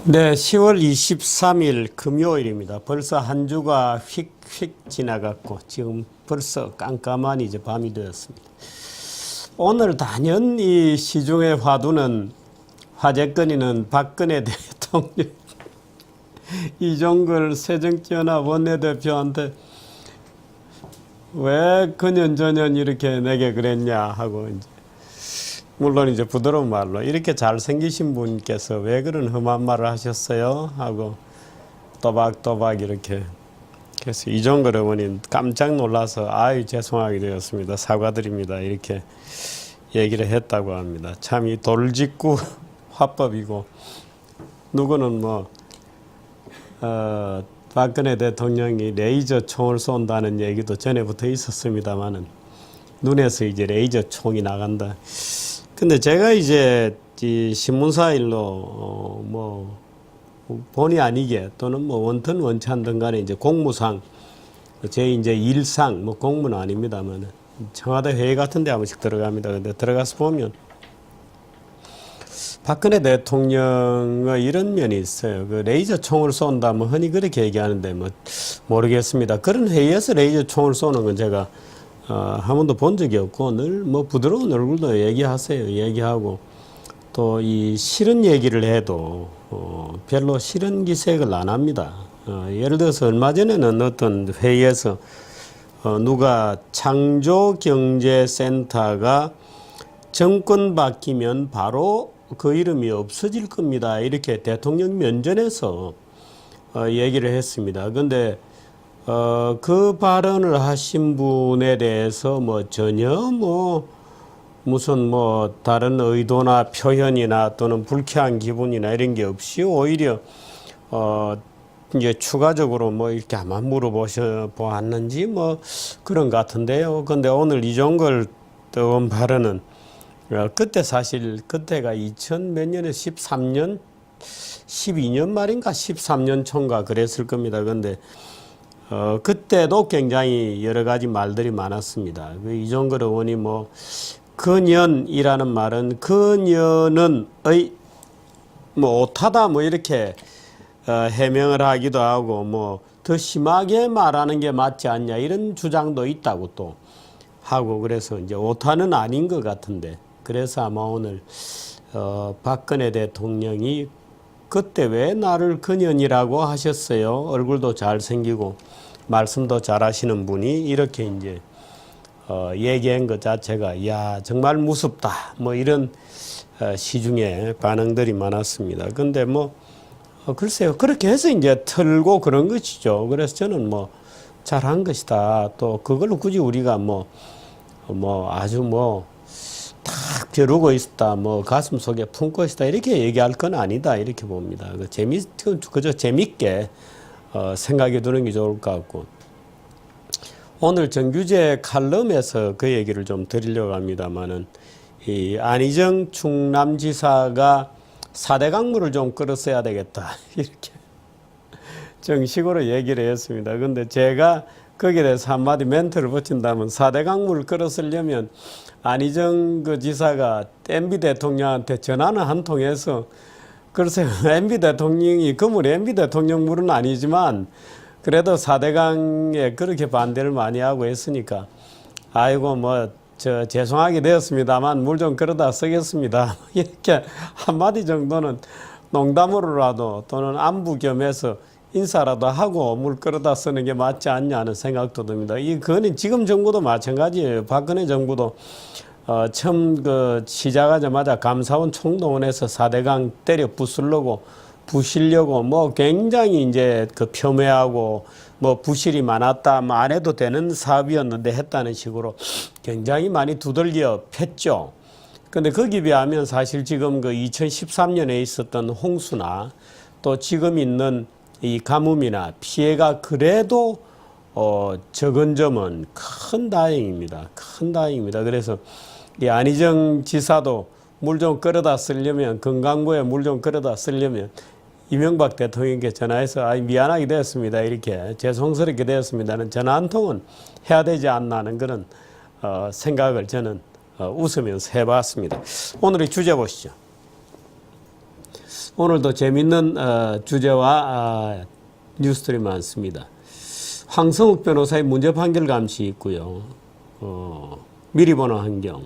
네, 10월 23일 금요일입니다. 벌써 한 주가 휙휙 지나갔고 지금 벌써 깜깜한 이제 밤이 되었습니다. 오늘 단연 시중의 화두는 화제거리는 박근혜 대통령 이종걸 새정치연합 원내대표한테 왜 그년저년 이렇게 내게 그랬냐 하고 이제 물론 이제 부드러운 말로 이렇게 잘생기신 분께서 왜 그런 험한 말을 하셨어요? 하고 또박또박 이렇게 그래서 이종걸 의원이 깜짝 놀라서 아유 죄송하게 되었습니다. 사과드립니다. 이렇게 얘기를 했다고 합니다. 참 이 돌직구 화법이고 누구는 박근혜 대통령이 레이저 총을 쏜다는 얘기도 전에부터 있었습니다만은 눈에서 이제 레이저 총이 나간다. 근데 제가 이제 이 신문사 일로 본의 아니게 또는 원튼 원치 않든 간에 이제 공무상 제 이제 일상 공무는 아닙니다만 청와대 회의 같은 데 한 번씩 들어갑니다. 근데 들어가서 보면 박근혜 대통령의 이런 면이 있어요. 그 레이저 총을 쏜다 흔히 그렇게 얘기하는데 모르겠습니다. 그런 회의에서 레이저 총을 쏘는 건 제가 한 번도 본 적이 없고 늘 부드러운 얼굴도 얘기하고 또 이 싫은 얘기를 해도 별로 싫은 기색을 안 합니다. 예를 들어서 얼마 전에는 어떤 회의에서 누가 창조경제센터가 정권 바뀌면 바로 그 이름이 없어질 겁니다. 이렇게 대통령 면전에서 얘기를 했습니다. 근데 그 발언을 하신 분에 대해서 전혀 무슨 다른 의도나 표현이나 또는 불쾌한 기분이나 이런 게 없이 오히려 이제 추가적으로 이렇게 아마 물어보았는지 그런 것 같은데요. 근데 오늘 이종걸 의원 발언은 그때 사실 그때가 2000 몇 년에 13년 12년 말인가 13년 초인가 그랬을 겁니다. 근데 그때도 굉장히 여러 가지 말들이 많았습니다. 그 이종걸 의원이 그년이라는 말은 그년은 오타다 이렇게 해명을 하기도 하고 더 심하게 말하는 게 맞지 않냐 이런 주장도 있다고 또 하고 그래서 이제 오타는 아닌 것 같은데 그래서 아마 오늘 박근혜 대통령이 그때 왜 나를 그년이라고 하셨어요? 얼굴도 잘생기고 말씀도 잘하시는 분이 이렇게 이제 얘기한 것 자체가 야 정말 무섭다 이런 시중에 반응들이 많았습니다. 근데 글쎄요 그렇게 해서 이제 털고 그런 것이죠. 그래서 저는 잘한 것이다. 또 그걸로 굳이 우리가 아주 딱 벼르고 있다, 가슴 속에 품고 있다 이렇게 얘기할 건 아니다 이렇게 봅니다. 그저 재밌게 생각해 두는 게 좋을 것 같고 오늘 정규재 칼럼에서 그 얘기를 좀 드리려고 합니다만은 이 안희정 충남지사가 4대 강물을 좀 끌었어야 되겠다 이렇게 정식으로 얘기를 했습니다. 근데 제가 거기에 대해서 한마디 멘트를 붙인다면 4대 강물을 끌었으려면 안희정 그 지사가 MB 대통령한테 전화는 한 통해서 글쎄요 MB 대통령이 그물 MB 대통령 물은 아니지만 그래도 4대강에 그렇게 반대를 많이 하고 했으니까 아이고 죄송하게 되었습니다만 물 좀 끌어다 쓰겠습니다 이렇게 한마디 정도는 농담으로라도 또는 안부 겸해서 인사라도 하고 물 끌어다 쓰는 게 맞지 않냐는 생각도 듭니다. 그거는 지금 정부도 마찬가지예요. 박근혜 정부도 처음 시작하자마자 감사원 총동원해서 4대강 때려 부시려고 굉장히 이제 폄훼하고 부실이 많았다 안 해도 되는 사업이었는데 했다는 식으로 굉장히 많이 두들겨 팼죠. 근데 거기에 비하면 사실 지금 2013년에 있었던 홍수나 또 지금 있는 이 가뭄이나 피해가 그래도 적은 점은 큰 다행입니다. 큰 다행입니다. 그래서 이 안희정 지사도 물 좀 끌어다 쓰려면 건강부에 물 좀 끌어다 쓰려면 이명박 대통령께 전화해서 미안하게 되었습니다. 이렇게 죄송스럽게 되었습니다는 전화 한 통은 해야 되지 않나는 그런 생각을 저는 웃으면서 해봤습니다. 오늘의 주제 보시죠. 오늘도 재밌는 주제와 뉴스들이 많습니다. 황성욱 변호사의 문제 판결 감시 있고요. 미리 보는 환경,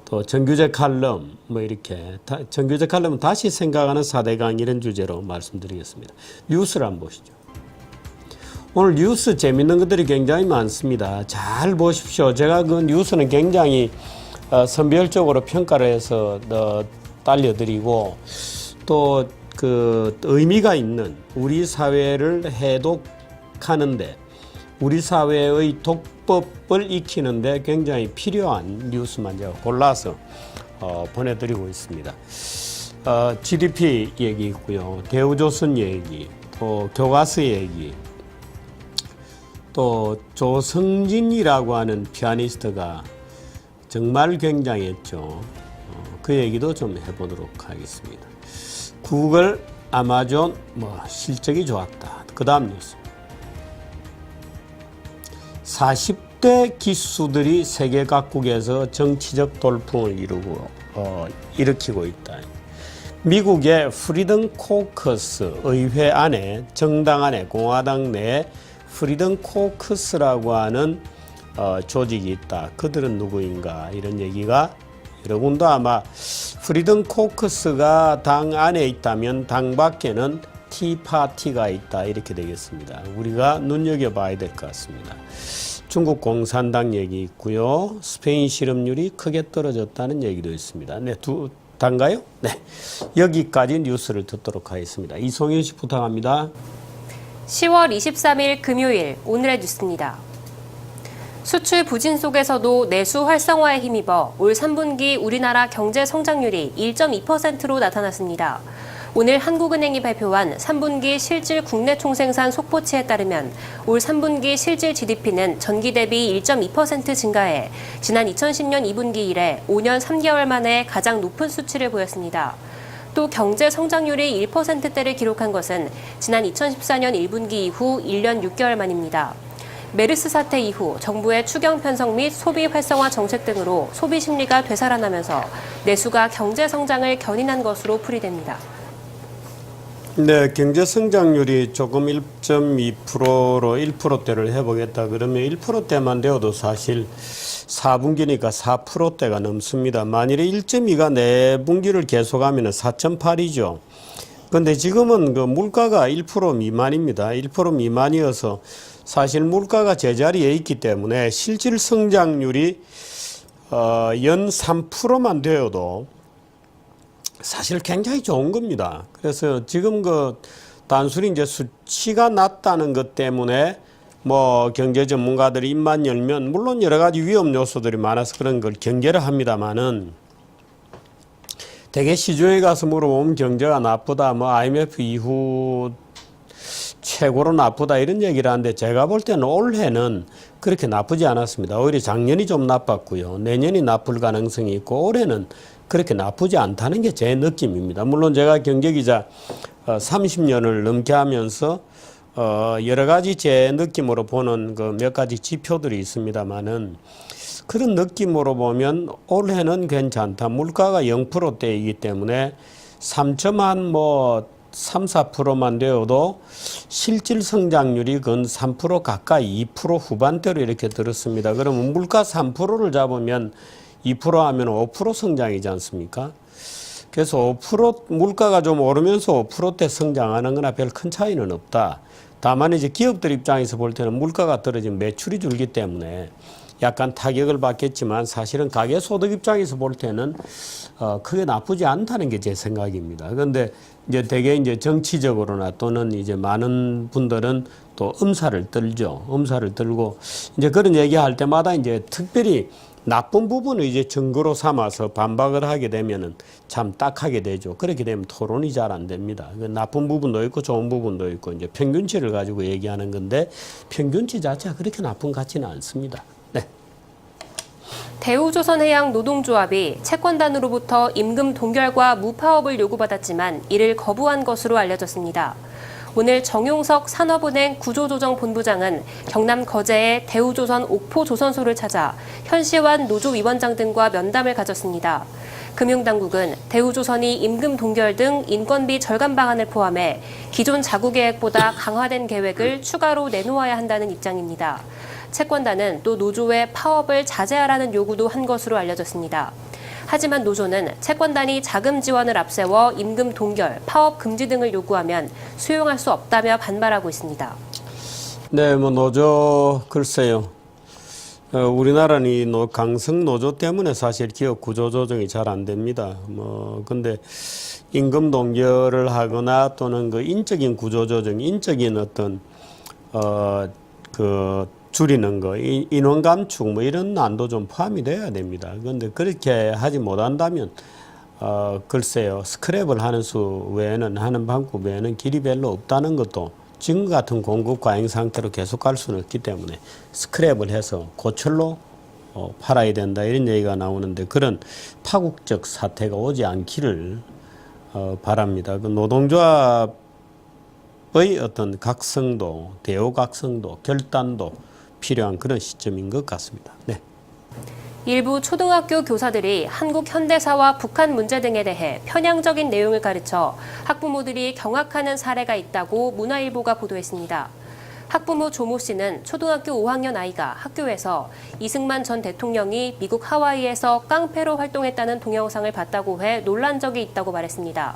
또 정규제 칼럼, 뭐 이렇게 정규제 칼럼은 다시 생각하는 4대강 이런 주제로 말씀드리겠습니다. 뉴스를 한번 보시죠. 오늘 뉴스 재밌는 것들이 굉장히 많습니다. 잘 보십시오. 제가 그 뉴스는 굉장히 선별적으로 평가를 해서 딸려드리고 또 그 의미가 있는 우리 사회를 해독하는데 우리 사회의 독법을 익히는데 굉장히 필요한 뉴스만 제가 골라서 보내드리고 있습니다. GDP 얘기 있고요. 대우조선 얘기, 또 교과서 얘기, 또 조성진이라고 하는 피아니스트가 정말 굉장했죠. 그 얘기도 좀 해보도록 하겠습니다. 구글, 아마존 실적이 좋았다. 그 다음 뉴스. 40대 기수들이 세계 각국에서 정치적 돌풍을 일으키고 있다. 미국의 프리덤 코커스 의회 안에 정당 안에 공화당 내에 프리덤 코커스라고 하는 조직이 있다. 그들은 누구인가 이런 얘기가 여러분도 아마 프리덤 코커스가 당 안에 있다면 당 밖에는 티파티가 있다 이렇게 되겠습니다. 우리가 눈여겨봐야 될 것 같습니다. 중국 공산당 얘기 있고요. 스페인 실업률이 크게 떨어졌다는 얘기도 있습니다. 네, 단가요? 네, 여기까지 뉴스를 듣도록 하겠습니다. 이송현 씨 부탁합니다. 10월 23일 금요일 오늘의 뉴스입니다. 수출 부진 속에서도 내수 활성화에 힘입어 올 3분기 우리나라 경제 성장률이 1.2%로 나타났습니다. 오늘 한국은행이 발표한 3분기 실질 국내 총생산 속보치에 따르면 올 3분기 실질 GDP는 전기 대비 1.2% 증가해 지난 2010년 2분기 이래 5년 3개월 만에 가장 높은 수치를 보였습니다. 또 경제 성장률이 1%대를 기록한 것은 지난 2014년 1분기 이후 1년 6개월 만입니다. 메르스 사태 이후 정부의 추경 편성 및 소비 활성화 정책 등으로 소비 심리가 되살아나면서 내수가 경제 성장을 견인한 것으로 풀이됩니다. 네, 경제 성장률이 조금 1.2%로 1%대를 해보겠다 그러면 1%대만 되어도 사실 4분기니까 4%대가 넘습니다. 만일에 1.2가 4분기를 계속하면 4.8이죠. 그런데 지금은 그 물가가 1% 미만입니다. 1% 미만이어서 사실 물가가 제자리에 있기 때문에 실질 성장률이 연 3%만 되어도 사실 굉장히 좋은 겁니다. 그래서 지금 그 단순히 이제 수치가 낮다는 것 때문에 뭐 경제 전문가들이 입만 열면 물론 여러 가지 위험 요소들이 많아서 그런 걸 경계를 합니다만은 대개 시중에 가서 물어보면 경제가 나쁘다, 뭐 IMF 이후 최고로 나쁘다 이런 얘기를 하는데 제가 볼 때는 올해는 그렇게 나쁘지 않았습니다. 오히려 작년이 좀 나빴고요. 내년이 나쁠 가능성이 있고 올해는 그렇게 나쁘지 않다는 게 제 느낌입니다. 물론 제가 경제기자 30년을 넘게 하면서 여러 가지 제 느낌으로 보는 그 몇 가지 지표들이 있습니다만은 그런 느낌으로 보면 올해는 괜찮다. 물가가 0%대이기 때문에 3, 4%만 되어도 실질 성장률이 근 3% 가까이 2% 후반대로 이렇게 들었습니다. 그러면 물가 3%를 잡으면 2% 하면 5% 성장이지 않습니까? 그래서 5% 물가가 좀 오르면서 5%대 성장하는 거나 별 큰 차이는 없다. 다만 이제 기업들 입장에서 볼 때는 물가가 떨어지면 매출이 줄기 때문에 약간 타격을 받겠지만 사실은 가계소득 입장에서 볼 때는 크게 나쁘지 않다는 게 제 생각입니다. 그런데 이제 대개 이제 정치적으로나 또는 이제 많은 분들은 또 엄살을 떨죠. 엄살을 떨고 이제 그런 얘기할 때마다 이제 특별히 나쁜 부분을 이제 증거로 삼아서 반박을 하게 되면은 참 딱하게 되죠. 그렇게 되면 토론이 잘 안 됩니다. 나쁜 부분도 있고 좋은 부분도 있고 이제 평균치를 가지고 얘기하는 건데 평균치 자체가 그렇게 나쁜 것 같지는 않습니다. 네. 대우조선해양 노동조합이 채권단으로부터 임금 동결과 무파업을 요구받았지만 이를 거부한 것으로 알려졌습니다. 오늘 정용석 산업은행 구조조정본부장은 경남 거제의 대우조선 옥포조선소를 찾아 현시환 노조위원장 등과 면담을 가졌습니다. 금융당국은 대우조선이 임금 동결 등 인건비 절감 방안을 포함해 기존 자구 계획보다 강화된 계획을 추가로 내놓아야 한다는 입장입니다. 채권단은 또 노조의 파업을 자제하라는 요구도 한 것으로 알려졌습니다. 하지만 노조는 채권단이 자금 지원을 앞세워 임금 동결, 파업 금지 등을 요구하면 수용할 수 없다며 반발하고 있습니다. 네, 뭐 노조 글쎄요. 우리나라는 이 강성 노조 때문에 사실 기업 구조 조정이 잘 안 됩니다. 근데 임금 동결을 하거나 또는 그 인적인 구조 조정, 인적인 어떤 줄이는 거, 인원 감축 뭐 이런 난도 좀 포함이 돼야 됩니다. 그런데 그렇게 하지 못한다면 글쎄요, 스크랩을 하는 수 외에는, 하는 방법 외에는 길이 별로 없다는 것도, 지금 같은 공급 과잉 상태로 계속 갈 수는 없기 때문에 스크랩을 해서 고철로 팔아야 된다 이런 얘기가 나오는데, 그런 파국적 사태가 오지 않기를 바랍니다. 그 노동조합의 어떤 각성도, 대우 각성도, 결단도 필요한 그런 시점인 것 같습니다. 네. 일부 초등학교 교사들이 한국 현대사와 북한 문제 등에 대해 편향적인 내용을 가르쳐 학부모들이 경악하는 사례가 있다고 문화일보가 보도했습니다. 학부모 조모 씨는 초등학교 5학년 아이가 학교에서 이승만 전 대통령이 미국 하와이에서 깡패로 활동했다는 동영상을 봤다고 해 놀란 적이 있다고 말했습니다.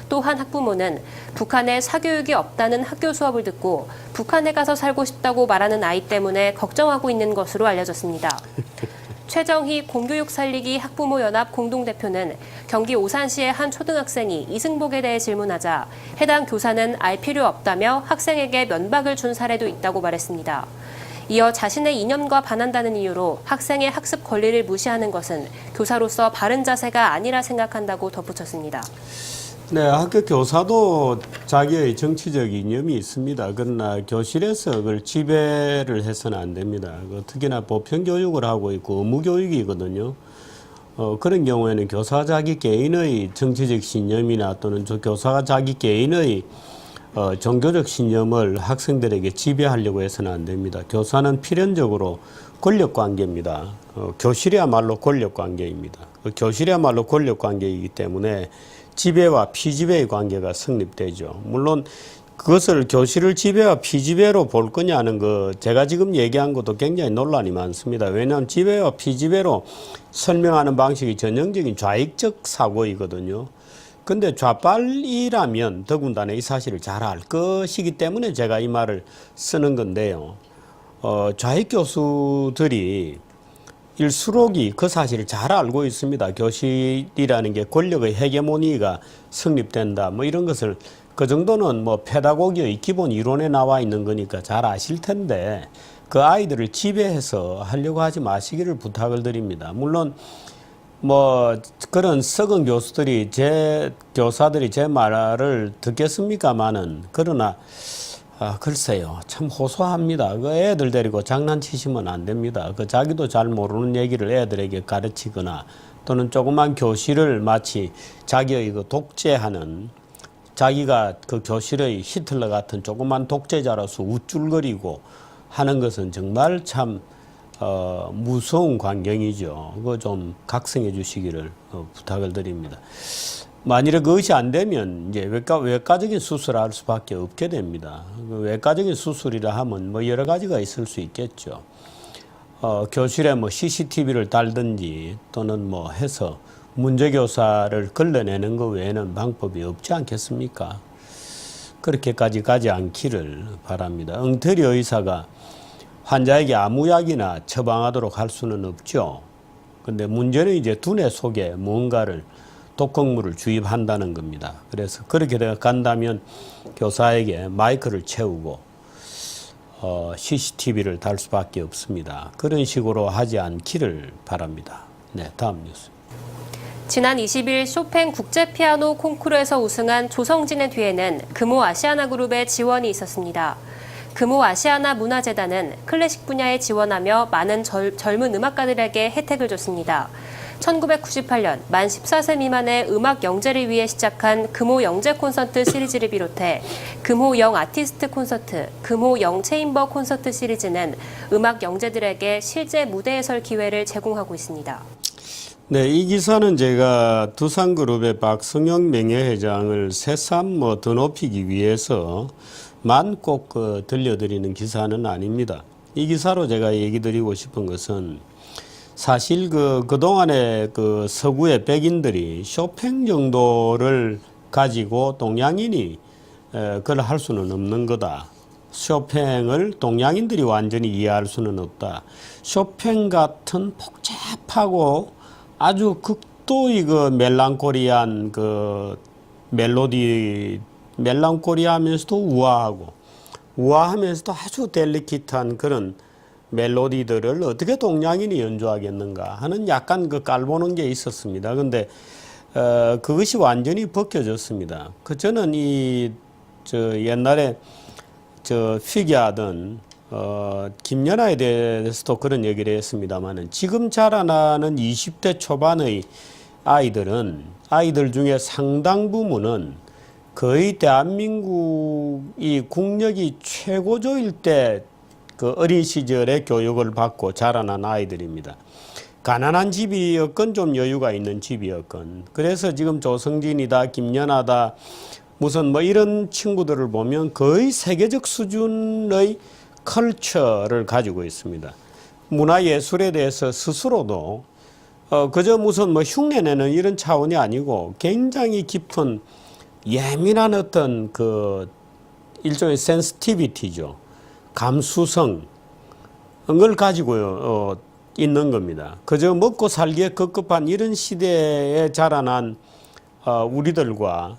또 한 학부모는 북한에 사교육이 없다는 학교 수업을 듣고 북한에 가서 살고 싶다고 말하는 아이 때문에 걱정하고 있는 것으로 알려졌습니다. 최정희 공교육 살리기 학부모연합 공동대표는 경기 오산시의 한 초등학생이 이승복에 대해 질문하자 해당 교사는 알 필요 없다며 학생에게 면박을 준 사례도 있다고 말했습니다. 이어 자신의 이념과 반한다는 이유로 학생의 학습 권리를 무시하는 것은 교사로서 바른 자세가 아니라 생각한다고 덧붙였습니다. 네, 학교 교사도 자기의 정치적 이념이 있습니다. 그러나 교실에서 그걸 지배를 해서는 안 됩니다. 특히나 보편교육을 하고 있고 의무교육이거든요. 그런 경우에는 교사 자기 개인의 정치적 신념이나 또는 교사가 자기 개인의 종교적 신념을 학생들에게 지배하려고 해서는 안 됩니다. 교사는 필연적으로 권력관계입니다. 교실이야말로 권력관계입니다. 교실이야말로 권력관계이기 때문에 지배와 피지배의 관계가 성립되죠. 물론 그것을 교실을 지배와 피지배로 볼 거냐는 거 제가 지금 얘기한 것도 굉장히 논란이 많습니다. 왜냐하면 지배와 피지배로 설명하는 방식이 전형적인 좌익적 사고이거든요. 근데 좌빨이라면 더군다나 이 사실을 잘 알 것이기 때문에 제가 이 말을 쓰는 건데요. 좌익 교수들이 일수록이 그 사실을 잘 알고 있습니다. 교실이라는 게 권력의 헤게모니가 성립된다. 뭐 이런 것을 그 정도는 뭐 페다고기의 기본 이론에 나와 있는 거니까 잘 아실 텐데 그 아이들을 지배해서 하려고 하지 마시기를 부탁을 드립니다. 물론 뭐 그런 썩은 교수들이 교사들이 제 말을 듣겠습니까마는 그러나 글쎄요. 참 호소합니다. 그 애들 데리고 장난치시면 안 됩니다. 그 자기도 잘 모르는 얘기를 애들에게 가르치거나 또는 조그만 교실을 마치 자기의 그 독재하는 자기가 그 교실의 히틀러 같은 조그만 독재자로서 우쭐거리고 하는 것은 정말 참 무서운 광경이죠. 그거 좀 각성해 주시기를 부탁을 드립니다. 만일에 그것이 안 되면 이제 외과적인 수술을 할 수밖에 없게 됩니다. 외과적인 수술이라 하면 뭐 여러 가지가 있을 수 있겠죠. 교실에 뭐 CCTV를 달든지 또는 뭐 해서 문제교사를 걸러내는 것 외에는 방법이 없지 않겠습니까? 그렇게까지 가지 않기를 바랍니다. 엉터리 의사가 환자에게 아무 약이나 처방하도록 할 수는 없죠. 근데 문제는 이제 두뇌 속에 뭔가를 독극물을 주입한다는 겁니다. 그래서 그렇게 간다면 교사에게 마이크를 채우고 CCTV를 달 수밖에 없습니다. 그런 식으로 하지 않기를 바랍니다. 네, 다음 뉴스. 지난 20일 쇼팽 국제 피아노 콩쿠르에서 우승한 조성진의 뒤에는 금호 아시아나 그룹의 지원이 있었습니다. 금호 아시아나 문화재단은 클래식 분야에 지원하며 많은 젊은 음악가들에게 혜택을 줬습니다. 1998년 만 14세 미만의 음악 영재를 위해 시작한 금호 영재 콘서트 시리즈를 비롯해 금호 영 아티스트 콘서트, 금호 영 체인버 콘서트 시리즈는 음악 영재들에게 실제 무대에 설 기회를 제공하고 있습니다. 네, 이 기사는 제가 두산그룹의 박성영 명예회장을 새삼 더 높이기 위해서만 꼭 들려드리는 기사는 아닙니다. 이 기사로 제가 얘기 드리고 싶은 것은 사실 그동안의 서구의 백인들이 쇼팽 정도를 가지고 동양인이 그걸 할 수는 없는 거다. 쇼팽을 동양인들이 완전히 이해할 수는 없다. 쇼팽 같은 복잡하고 아주 극도의 멜랑콜리한 멜로디, 멜랑콜리하면서도 우아하면서도 아주 델리킷한 그런 멜로디들을 어떻게 동양인이 연주하겠는가 하는 약간 깔보는 게 있었습니다. 근데 그것이 완전히 벗겨졌습니다. 저는 옛날에 피겨하던 김연아에 대해서도 그런 얘기를 했습니다만은 지금 자라나는 20대 초반의 아이들 중에 상당 부분은 거의 대한민국이 국력이 최고조일 때 어린 시절에 교육을 받고 자라난 아이들입니다. 가난한 집이었건 좀 여유가 있는 집이었건. 그래서 지금 조성진이다, 김연아다, 무슨 이런 친구들을 보면 거의 세계적 수준의 컬처를 가지고 있습니다. 문화예술에 대해서 스스로도 그저 무슨 흉내내는 이런 차원이 아니고 굉장히 깊은 예민한 어떤 일종의 센시티비티죠. 감수성을 가지고 있는 겁니다. 그저 먹고 살기에 급급한 이런 시대에 자라난 우리들과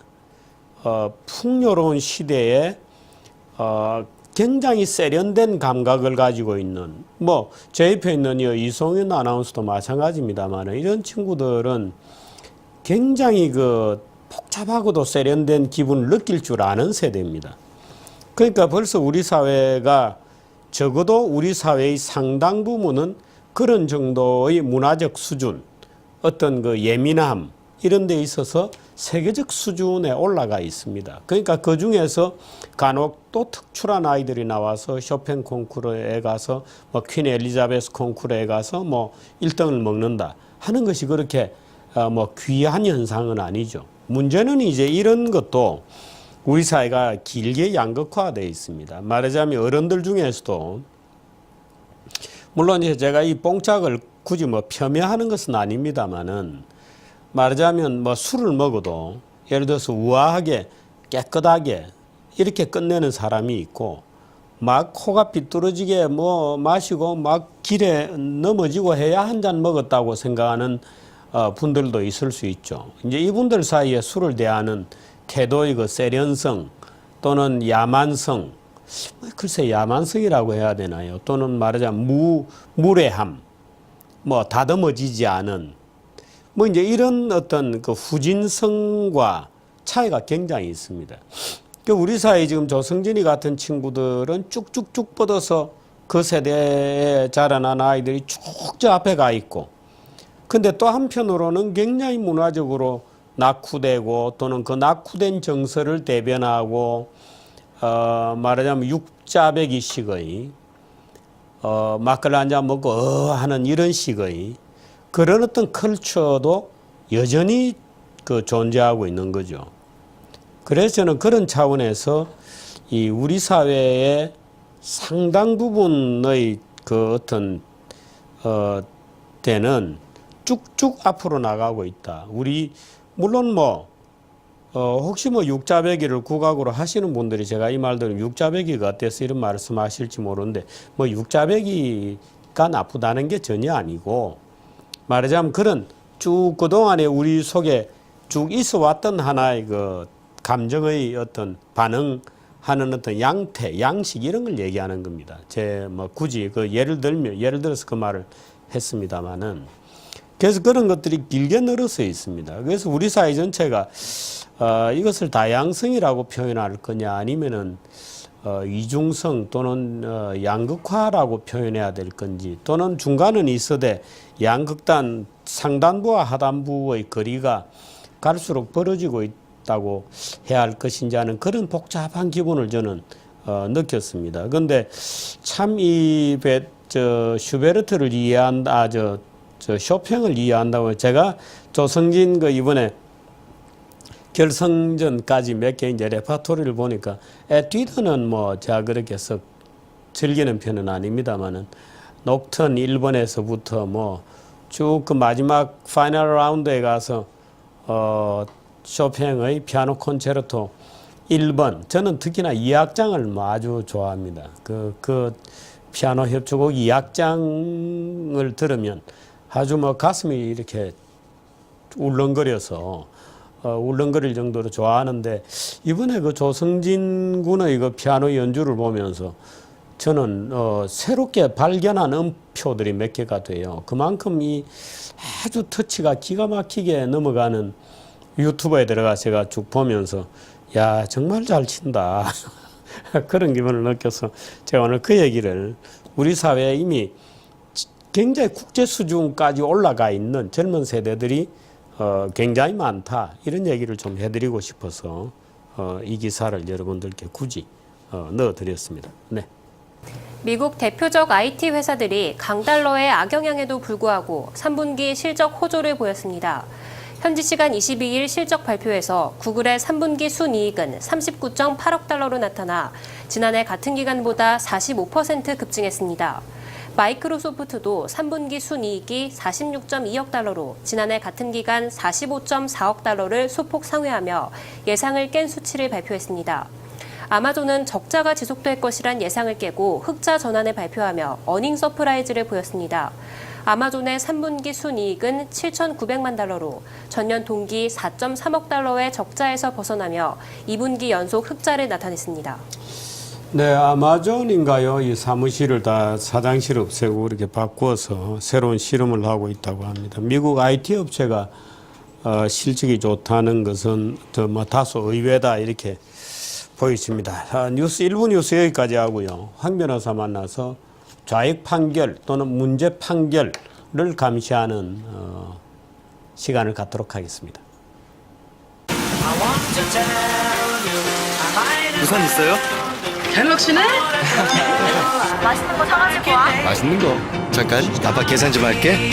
풍요로운 시대에 굉장히 세련된 감각을 가지고 있는 제 옆에 있는 이송윤 아나운서도 마찬가지입니다만 이런 친구들은 굉장히 복잡하고도 세련된 기분을 느낄 줄 아는 세대입니다. 그러니까 벌써 우리 사회가 적어도 우리 사회의 상당 부분은 그런 정도의 문화적 수준, 어떤 예민함 이런 데 있어서 세계적 수준에 올라가 있습니다. 그러니까 그 중에서 간혹 또 특출한 아이들이 나와서 쇼팽 콩쿠르에 가서 퀸 엘리자베스 콩쿠르에 가서 1등을 먹는다 하는 것이 그렇게 귀한 현상은 아니죠. 문제는 이제 이런 것도 우리 사회가 길게 양극화되어 있습니다. 말하자면 어른들 중에서도 물론 이제 제가 이 뽕짝을 굳이 폄훼하는 것은 아닙니다만은 말하자면 술을 먹어도 예를 들어서 우아하게 깨끗하게 이렇게 끝내는 사람이 있고 막 코가 삐뚤어지게 마시고 막 길에 넘어지고 해야 한 잔 먹었다고 생각하는 분들도 있을 수 있죠. 이제 이분들 사이에 술을 대하는 태도의 세련성 또는 야만성, 글쎄 야만성이라고 해야 되나요? 또는 말하자면 무례함, 다듬어지지 않은 이제 이런 어떤 후진성과 차이가 굉장히 있습니다. 우리 사회 지금 조성진이 같은 친구들은 쭉쭉쭉 뻗어서 그 세대에 자라난 아이들이 쭉 저 앞에 가 있고, 근데 또 한편으로는 굉장히 문화적으로 낙후되고 또는 그 낙후된 정서를 대변하고 말하자면 육자배기식의 막걸리 한잔 먹고 하는 이런 식의 그런 어떤 컬처도 여전히 존재하고 있는 거죠. 그래서 저는 그런 차원에서 이 우리 사회의 상당 부분의 어떤 때는 쭉쭉 앞으로 나가고 있다. 물론 혹시 육자배기를 국악으로 하시는 분들이 제가 이 말 들으면 육자배기가 어때서 이런 말씀 하실지 모르는데 육자배기가 나쁘다는 게 전혀 아니고 말하자면 그런 쭉 그동안에 우리 속에 쭉 있어 왔던 하나의 감정의 어떤 반응하는 어떤 양태, 양식 이런 걸 얘기하는 겁니다. 굳이 예를 들어서 그 말을 했습니다만은 그래서 그런 것들이 길게 늘어서 있습니다. 그래서 우리 사회 전체가 이것을 다양성이라고 표현할 거냐 아니면은 이중성 또는 양극화라고 표현해야 될 건지 또는 중간은 있어도 양극단 상단부와 하단부의 거리가 갈수록 벌어지고 있다고 해야 할 것인지 하는 그런 복잡한 기분을 저는 느꼈습니다. 그런데 참 슈베르트를 이해한다, 쇼팽을 이해한다고 제가 조성진 이번에 결승전까지 몇 개 이제 레파토리를 보니까 에뛰드는 뭐 제가 그렇게 썩 즐기는 편은 아닙니다만은 녹턴 1번에서부터 뭐 쭉 그 마지막 파이널 라운드에 가서 쇼팽의 피아노 콘체르토 1번 저는 특히나 2악장을 뭐 아주 좋아합니다. 그 피아노 협주곡 2악장을 들으면 아주 뭐 가슴이 이렇게 울렁거려서 울렁거릴 정도로 좋아하는데 이번에 그 조성진 군의 그 피아노 연주를 보면서 저는 새롭게 발견한 음표들이 몇 개가 돼요. 그만큼 이 아주 터치가 기가 막히게 넘어가는 유튜브에 들어가서 제가 쭉 보면서 야 정말 잘 친다 그런 기분을 느껴서 제가 오늘 그 얘기를 우리 사회에 이미 굉장히 국제 수준까지 올라가 있는 젊은 세대들이 굉장히 많다 이런 얘기를 좀 해드리고 싶어서 이 기사를 여러분들께 굳이 넣어드렸습니다. 네. 미국 대표적 IT 회사들이 강달러의 악영향에도 불구하고 3분기 실적 호조를 보였습니다. 현지 시간 22일 실적 발표에서 구글의 3분기 순이익은 39.8억 달러로 나타나 지난해 같은 기간보다 45% 급증했습니다. 마이크로소프트도 3분기 순이익이 46.2억 달러로 지난해 같은 기간 45.4억 달러를 소폭 상회하며 예상을 깬 수치를 발표했습니다. 아마존은 적자가 지속될 것이란 예상을 깨고 흑자 전환을 발표하며 어닝 서프라이즈를 보였습니다. 아마존의 3분기 순이익은 7,900만 달러로 전년 동기 4.3억 달러의 적자에서 벗어나며 2분기 연속 흑자를 나타냈습니다. 네, 아마존인가요? 이 사무실을 다 사장실 없애고 이렇게 바꾸어서 새로운 실험을 하고 있다고 합니다. 미국 IT 업체가 실적이 좋다는 것은 뭐 다소 의외다 이렇게 보여집니다. 뉴스 1부 뉴스 여기까지 하고요. 황 변호사 만나서 좌익 판결 또는 문제 판결을 감시하는 시간을 갖도록 하겠습니다. 우산 있어요? 갤럭시네? 맛있는 거 사가지고 와. 맛있는 거. 잠깐, 아빠 계산 좀 할게.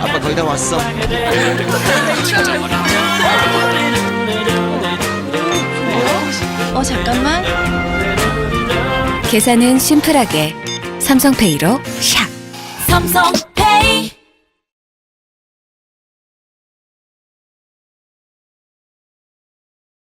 아빠 거의 다 왔어. 잠깐만. 계산은 심플하게 삼성페이로 샥. 삼성